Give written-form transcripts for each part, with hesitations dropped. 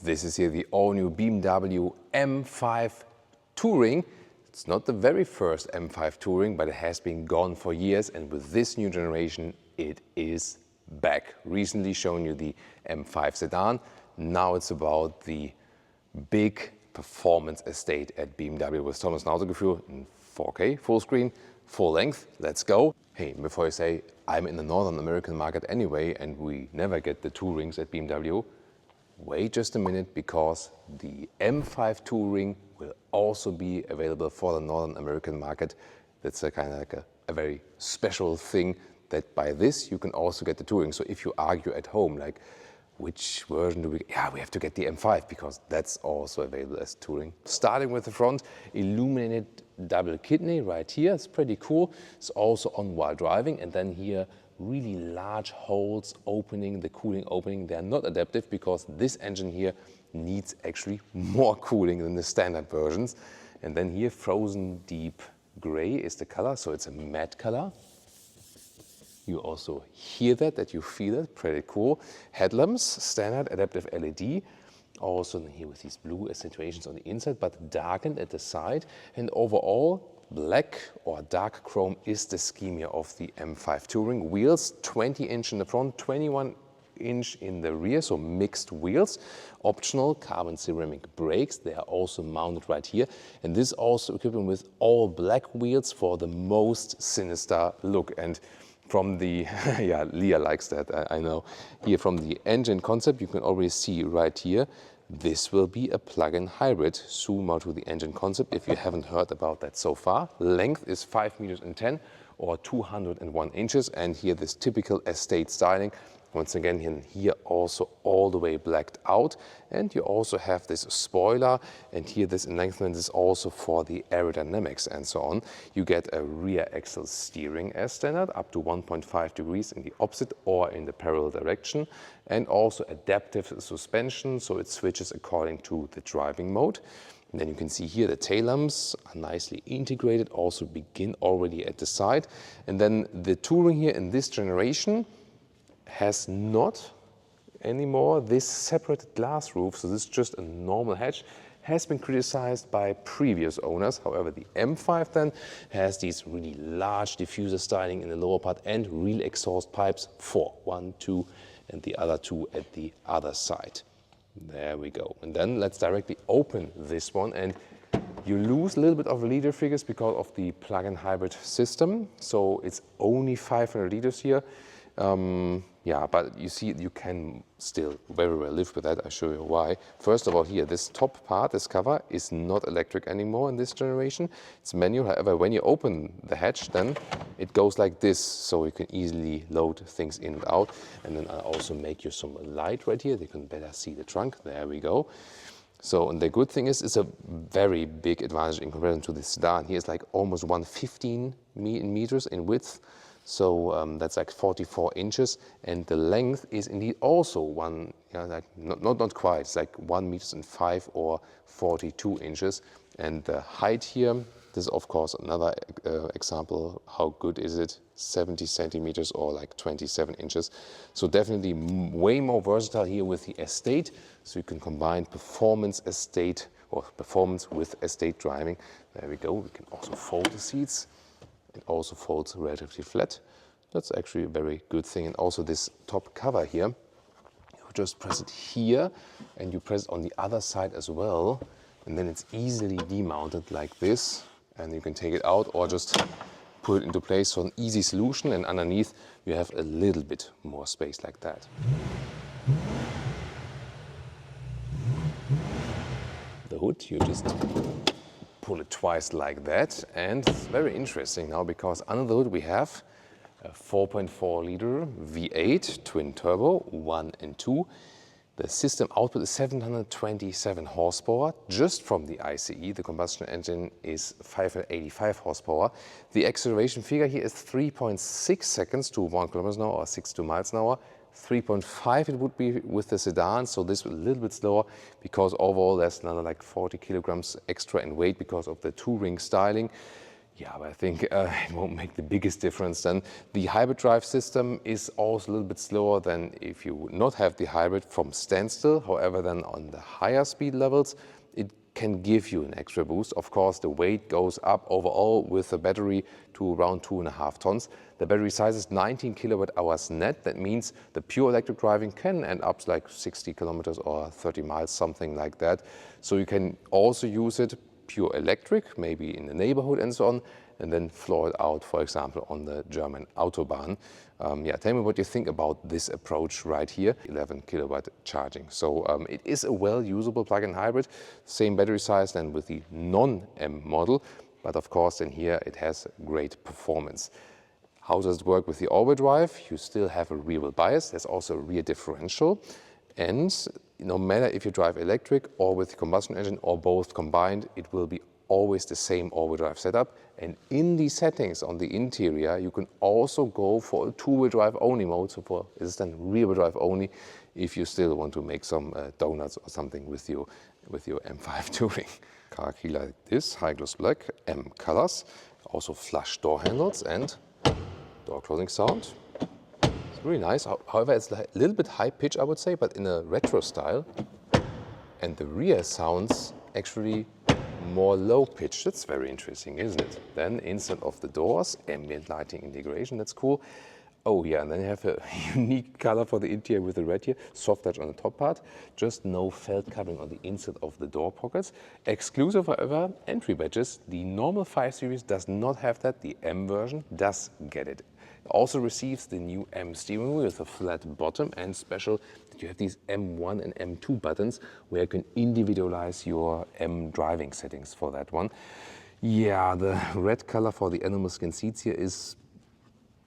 This is here the all-new BMW M5 Touring. It's not the very first M5 Touring, but it has been gone for years, and with this new generation, it is back. Recently shown you the M5 sedan. Now it's about the big performance estate at BMW with tolles Autogefühl in 4K, full screen, full length. Let's go. Hey, before you say, I'm in the Northern American market anyway, and we never get the Tourings at BMW, wait just a minute, because the M5 Touring will also be available for the Northern American market. That's a kind of like a very special thing, that by this you can also get the Touring. So if you argue at home, like, which version do we get? Yeah, we have to get the M5 because that's also available as Touring. Starting with the front, illuminated double kidney right here. It's pretty cool. It's also on while driving, and then here really large holes opening, the cooling opening. They are not adaptive because this engine here needs actually more cooling than the standard versions. And then here frozen deep gray is the color, so it's a matte color. You also hear that you feel it, pretty cool. Headlamps, standard adaptive LED. Also here with these blue accentuations on the inside, but darkened at the side. And overall, black or dark chrome is the scheme here of the M5 Touring. Wheels, 20-inch in the front, 21-inch in the rear, so mixed wheels. Optional carbon ceramic brakes, they are also mounted right here. And this also equipped with all black wheels for the most sinister look. And from the, yeah, Leah likes that, I know. Here from the engine concept, you can already see right here, this will be a plug-in hybrid. Zoom out to the engine concept if you haven't heard about that so far. Length is 5 meters and 10 or 201 inches. And here this typical estate styling. Once again, here also all the way blacked out. And you also have this spoiler, and here this enhancement is also for the aerodynamics and so on. You get a rear axle steering as standard, up to 1.5 degrees in the opposite or in the parallel direction, and also adaptive suspension, so it switches according to the driving mode. And then you can see here the tail lamps are nicely integrated, also begin already at the side. And then the Touring here in this generation has not anymore this separated glass roof, so this is just a normal hatch. Has been criticized by previous owners. However, the M5 then has these really large diffuser styling in the lower part and real exhaust pipes, 4, 1, 2, and the other 2 at the other side. There we go. And then let's directly open this one, and you lose a little bit of liter figures because of the plug-in hybrid system. So it's only 500 liters here. Yeah, but you see, you can still very well live with that. I'll show you why. First of all, here, this top part, this cover, is not electric anymore in this generation. It's manual. However, when you open the hatch, then it goes like this, so you can easily load things in and out. And then I'll also make you some light right here. You can better see the trunk. There we go. So, and the good thing is, it's a very big advantage in comparison to the sedan. Here it's like almost 115 meters in width. So that's like 44 inches, and the length is indeed also one, you know, like not quite, it's like 1 meter and 5 or 42 inches. And the height here, this is of course another example. How good is it? 70 centimeters or like 27 inches. So definitely way more versatile here with the estate. So you can combine performance estate or performance with estate driving. There we go. We can also fold the seats. It also folds relatively flat. That's actually a very good thing. And also this top cover here, you just press it here and you press it on the other side as well. And then it's easily demounted like this. And you can take it out or just put it into place. So an easy solution. And underneath you have a little bit more space like that. The hood, you just pull it twice like that, and it's very interesting now because under the hood we have a 4.4 liter V8 twin turbo, 1 and 2. The system output is 727 horsepower just from the ICE. The combustion engine is 585 horsepower. The acceleration figure here is 3.6 seconds to 1 kilometers an hour or 62 miles an hour. 3.5 it would be with the sedan, so this is a little bit slower because overall there's another like 40 kilograms extra in weight because of the Touring styling. Yeah, but I think it won't make the biggest difference then. The hybrid drive system is also a little bit slower than if you would not have the hybrid from standstill. However, then on the higher speed levels, it can give you an extra boost. Of course, the weight goes up overall with the battery to around 2.5 tons. The battery size is 19 kilowatt hours net. That means the pure electric driving can end up like 60 kilometers or 30 miles, something like that. So you can also use it pure electric, maybe in the neighborhood and so on, and then floor it out, for example, on the German Autobahn. Yeah, tell me what you think about this approach right here, 11 kilowatt charging. So it is a well-usable plug-in hybrid, same battery size than with the non-M model, but of course in here it has great performance. How does it work with the all-wheel drive? You still have a rear-wheel bias, there's also a rear differential, and no matter if you drive electric or with the combustion engine or both combined, it will be always the same all-wheel drive setup. And in the settings on the interior, you can also go for a two-wheel drive only mode. So for this is then rear-wheel drive only if you still want to make some donuts or something with your M5 Touring. Car key like this, high gloss black, M colors, also flush door handles and door closing sound. Really nice. However, it's a little bit high pitch, I would say, but in a retro style. And the rear sounds actually more low pitch. That's very interesting, isn't it? Then inside of the doors, ambient lighting integration. That's cool. Oh yeah, and then you have a unique color for the interior with the red here. Soft touch on the top part. Just no felt covering on the inside of the door pockets. Exclusive, however, entry badges. The normal 5 Series does not have that. The M version does get it. Also receives the new M steering wheel with a flat bottom, and special that you have these M1 and M2 buttons where you can individualize your M driving settings for that one. Yeah, the red color for the animal skin seats here is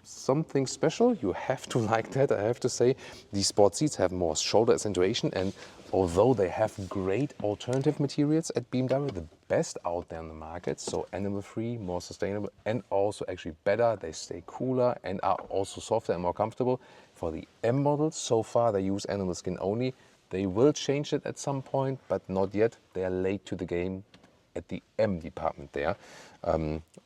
something special. You have to like that, I have to say. These sport seats have more shoulder accentuation, and although they have great alternative materials at BMW, the best out there on the market, so animal-free, more sustainable, and also actually better. They stay cooler and are also softer and more comfortable. For the M models, so far they use animal skin only. They will change it at some point, but not yet. They are late to the game at the M department there.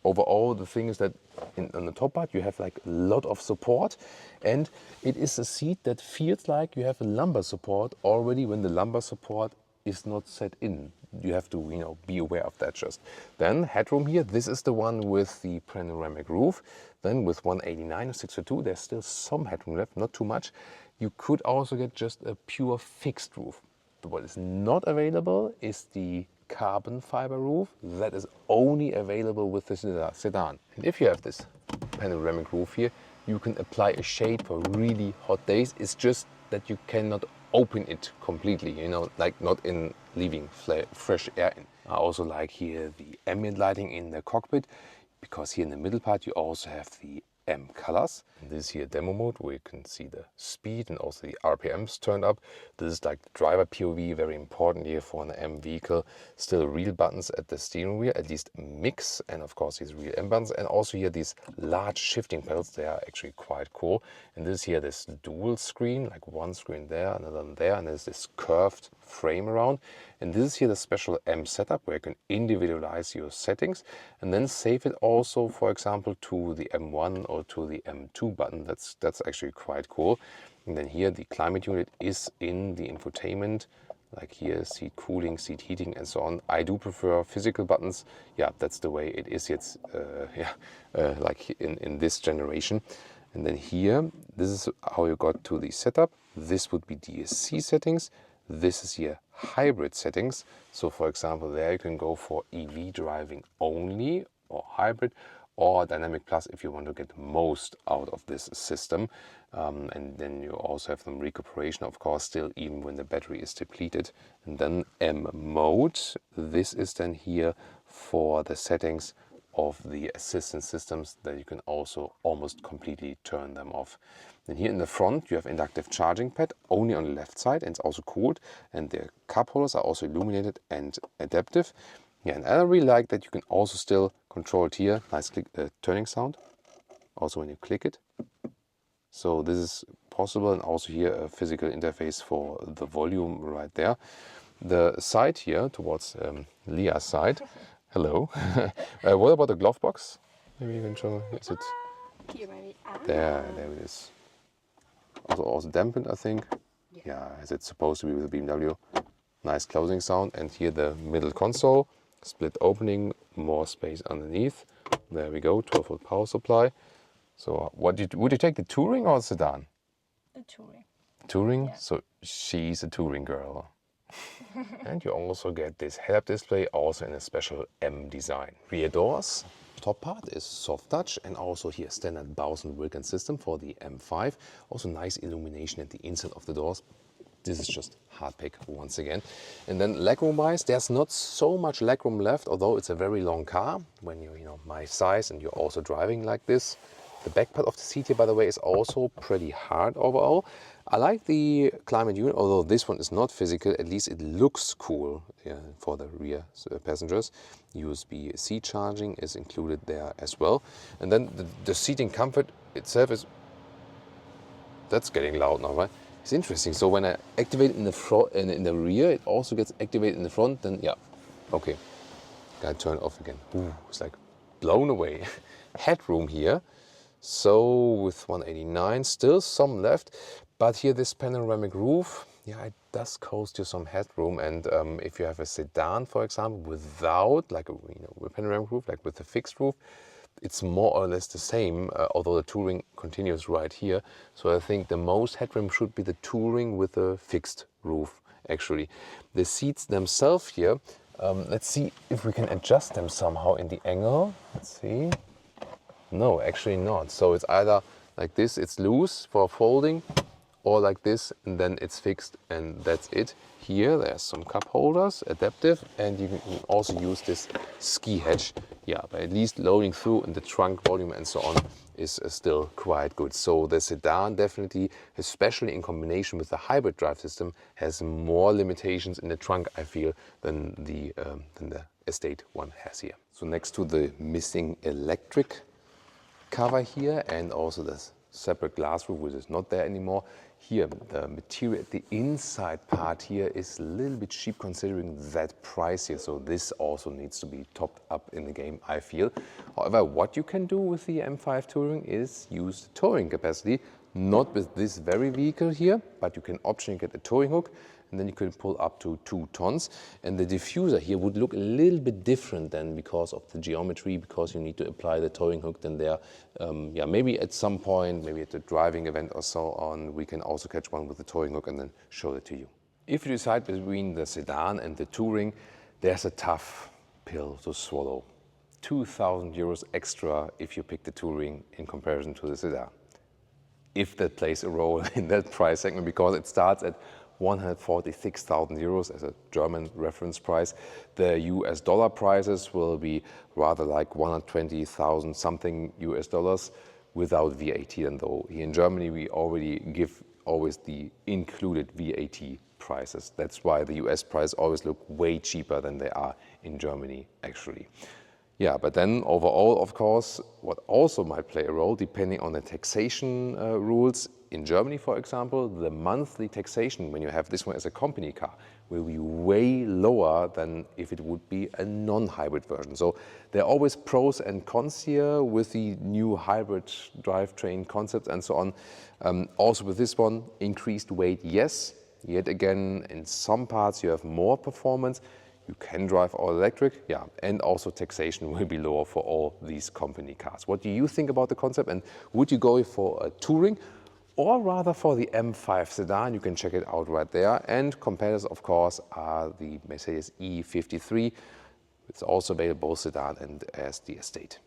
Overall, the thing is that on the top part you have like a lot of support, and it is a seat that feels like you have a lumbar support already when the lumbar support is not set in. You have to, you know, be aware of that just. Then headroom here, this is the one with the panoramic roof. Then with 189 or 602, there's still some headroom left, not too much. You could also get just a pure fixed roof. But what is not available is the carbon fiber roof. That is only available with the sedan. And if you have this panoramic roof here, you can apply a shade for really hot days. It's just that you cannot open it completely, you know, like not in leaving fresh air in. I also like here the ambient lighting in the cockpit, because here in the middle part you also have the M colors. And this is here demo mode where you can see the speed and also the RPMs turned up. This is like the driver POV, very important here for an M vehicle. Still real buttons at the steering wheel, at least a mix, and of course these real M buttons, and also here these large shifting pedals. They are actually quite cool. And this here, this dual screen, like one screen there, another one there, and there's this curved frame around. And this is here the special M setup where you can individualize your settings and then save it also, for example, to the M1 or to the M2 button. That's actually quite cool. And then here the climate unit is in the infotainment, like here seat cooling, seat heating, and so on. I do prefer physical buttons. Yeah, that's the way it is. It's like in this generation. And then here, this is how you got to the setup. This would be DSC settings. This is here hybrid settings. So for example, there you can go for EV driving only, or hybrid, or dynamic plus if you want to get most out of this system. And then you also have some recuperation, of course, still even when the battery is depleted. And then M mode, this is then here for the settings of the assistance systems that you can also almost completely turn them off. Then here in the front you have inductive charging pad only on the left side, and it's also cooled, and the cup holders are also illuminated and adaptive. Yeah, and I really like that you can also still control it here. Nice click, turning sound also when you click it. So this is possible, and also here a physical interface for the volume right there. The side here towards Leah's side Hello. What about the glove box? Maybe you can show. Is it Here maybe. there? There it is. Also dampened, I think. Yeah, as it's supposed to be with the BMW. Nice closing sound. And here the middle console, split opening, more space underneath. There we go, 12-volt power supply. So would you take the Touring or the sedan? The Touring. Touring? Yeah. So she's a Touring girl. And you also get this head-up display, also in a special M design. Rear doors. Top part is soft touch, and also here standard Bose and Wilkins system for the M5. Also nice illumination at the inside of the doors. This is just hard pick once again. And then legroom wise, there's not so much legroom left, although it's a very long car when you're my size and you're also driving like this. The back part of the seat here, by the way, is also pretty hard overall. I like the climate unit, although this one is not physical, at least it looks cool for the rear passengers. USB-C charging is included there as well. And then the seating comfort itself is, that's getting loud now, right? It's interesting. So when I activate it in the front and in the rear, it also gets activated in the front, then yeah, okay. Gotta turn it off again. Ooh, it's like blown away. Headroom here. So with 189, still some left, but here this panoramic roof, yeah, it does cost you some headroom. And if you have a sedan, for example, without like a panoramic roof, like with a fixed roof, it's more or less the same, although the Touring continues right here. So I think the most headroom should be the Touring with a fixed roof, actually. The seats themselves here, let's see if we can adjust them somehow in the angle. Let's see. No, actually not. So it's either like this, it's loose for folding, or like this, and then it's fixed, and that's it. Here, there's some cup holders, adaptive, and you can also use this ski hatch. Yeah, but at least loading through and the trunk volume and so on is still quite good. So the sedan definitely, especially in combination with the hybrid drive system, has more limitations in the trunk, I feel, than the estate one has here. So next to the missing electric cover here and also the separate glass roof, which is not there anymore. Here, the material at the inside part here is a little bit cheap considering that price here. So this also needs to be topped up in the game, I feel. However, what you can do with the M5 Touring is use the towing capacity, not with this very vehicle here, but you can optionally get a towing hook, and then you can pull up to 2 tons. And the diffuser here would look a little bit different than because of the geometry, because you need to apply the towing hook then there. Yeah, maybe at some point, maybe at a driving event or so on, we can also catch one with the towing hook and then show it to you. If you decide between the sedan and the Touring, there's a tough pill to swallow. 2,000 euros extra if you pick the Touring in comparison to the sedan. If that plays a role in that price segment, because it starts at 146,000 euros as a German reference price. The US dollar prices will be rather like 120,000 something US dollars without VAT. And though here in Germany we already give always the included VAT prices. That's why the US prices always look way cheaper than they are in Germany actually. Yeah, but then overall, of course, what also might play a role, depending on the taxation rules. In Germany, for example, the monthly taxation, when you have this one as a company car, will be way lower than if it would be a non-hybrid version. So there are always pros and cons here with the new hybrid drivetrain concepts and so on. Also with this one, increased weight, yes. Yet again, in some parts you have more performance. You can drive all electric, yeah, and also taxation will be lower for all these company cars. What do you think about the concept, and would you go for a Touring or rather for the M5 sedan? You can check it out right there. And competitors, of course, are the Mercedes E53. It's also available both sedan and as the estate.